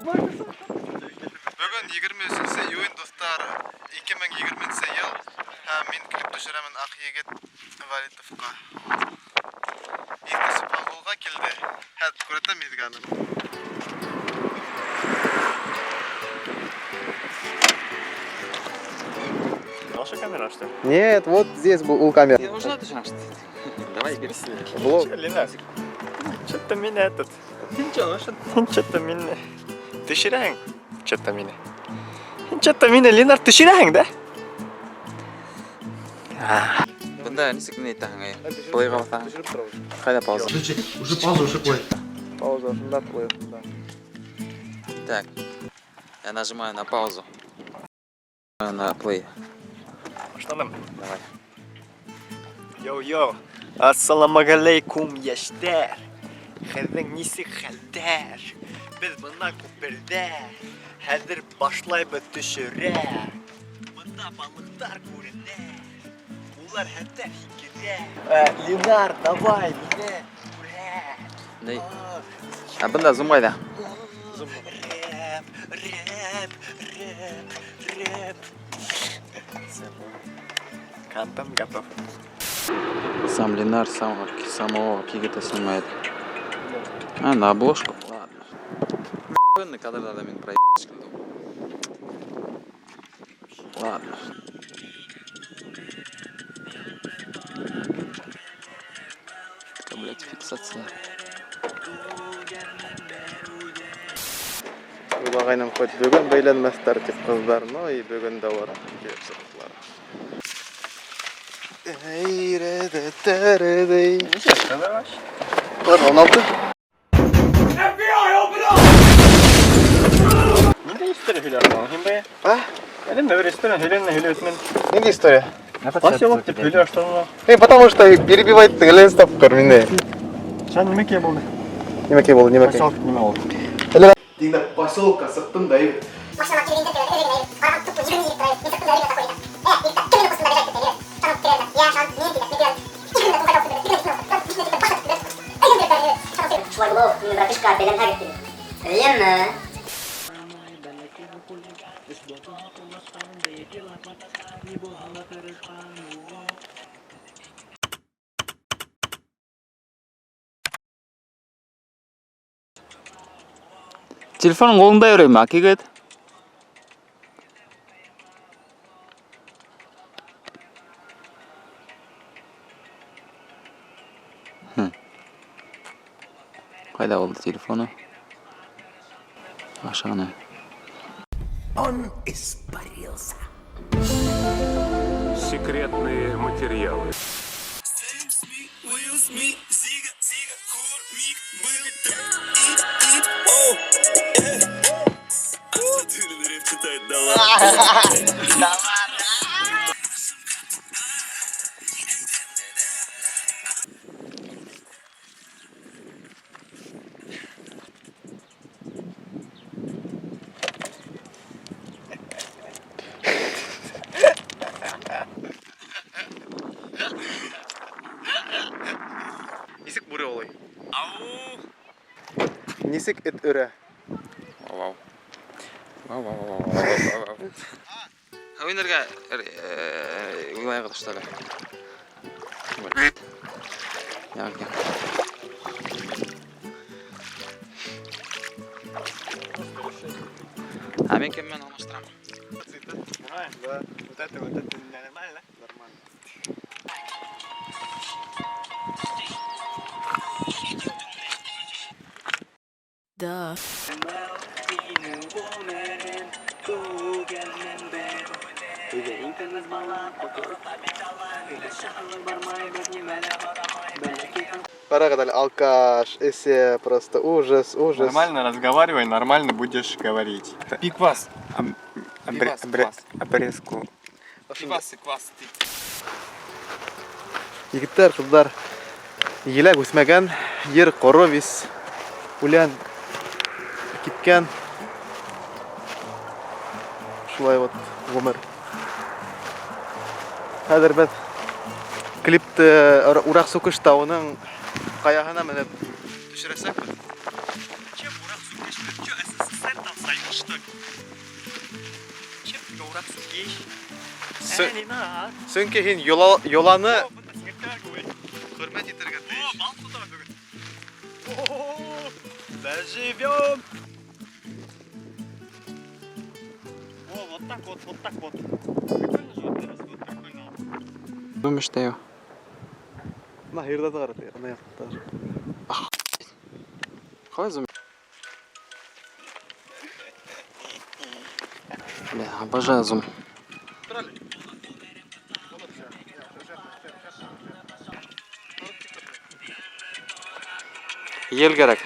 Бүгін 23 июнь достар, 2020 ел. Мен клип түсіремін Ақ Егет Валитовқа. Ектесі Панғолға келді. Хәд көретін мезганым. Наша камера, что ли? Нет, вот здесь был камера. Я уже начал. Давай, пересни. Блок. Лена, что-то меня этот... Что-то меня... Ты шираем? Что-то меня. Что-то меня, Ленар, ты шираем, да? Бында нисек не таңай. Плейға басаң. Қайда пауза? Уже пауза, уже плей. Пауза, да, плей, да. Так. Я нажимаю на паузу. На плей. Что там? Давай. Йоу-йоу. Ассаламуалейкум, яштар. Хәзер нисек хәлдәр? Без бына күпердә. Хәзер башлайбыз төшерә. Бында балыктар күренә. Улар хәтта фикердә. Ленар, давай мине күрә. Ней. Бында зум қайда? Рэп. Контент готов. Сам Ленар самого Кигита снимает. На обложку. Ладно. На кадрда мен проебать. Ладно. Это, блядь, фиксация. Ағайным қойд бүгін бәйленмәстер тип қыздар, но и бүгін де бар. Бұлар 16. Нинди история сөйләсең, һин бая? Әлемдә бер история сөйләсен. Нинди история? Поселок дип сөйлә, что? Потому что перебивает тегелен тапкыр мине. Сән нимәкә булды? Нимәкә булды, нимәкә? Поселок нимә булды? Тигдә поселокка сыктым да и Машина келгенде карап тупо 20 литр мен сыктым да ребята койды. Кем мени кустым да бежать кетти. Танып келди. Я шан мен тигә, шулай булып, мен братишка белән хәгәт. Әйеме? Телефонun қолыңда өрей ма, Кигит? Қайда болды телефоны? Ашығына. Он испарился. Секретные материалы. Нисек бүре олай? Нисек эт өрә? Вау. Ойнарға ойлай қыды, что ли? Яғын. Мен кеммен алмаштырамын. Да, вот это нормально? Нормально. Да. Парагадаль алкаш, эссе, просто ужас. Нормально разговаривай, нормально будешь говорить. Пиквас. Обрезку. Пиквас и квас. Егеттер, кыздар, еләк үсмәгән, ер коровис, үлән киткән. Шулай вот гомер. Хәзер без клипты Урак Сукыш тауының каяһына менеп төшерәсәк. Чем Урак Сукыш? Чё СССР там так. Чеп yoğurak geç. Sö- Nina. Сөңке хин yolаны Bunda sinirler koy. hürmet etirge О, тиеш. бал туда бүгін. О, заживем. О, вот так вот, вот так вот. Прикольно же вот это, вот прикольно. Ну мечтаю. Ма хирда тагыр тиер, ана яктар. Қалай зум? Бля, обожаю зум. Ел керек.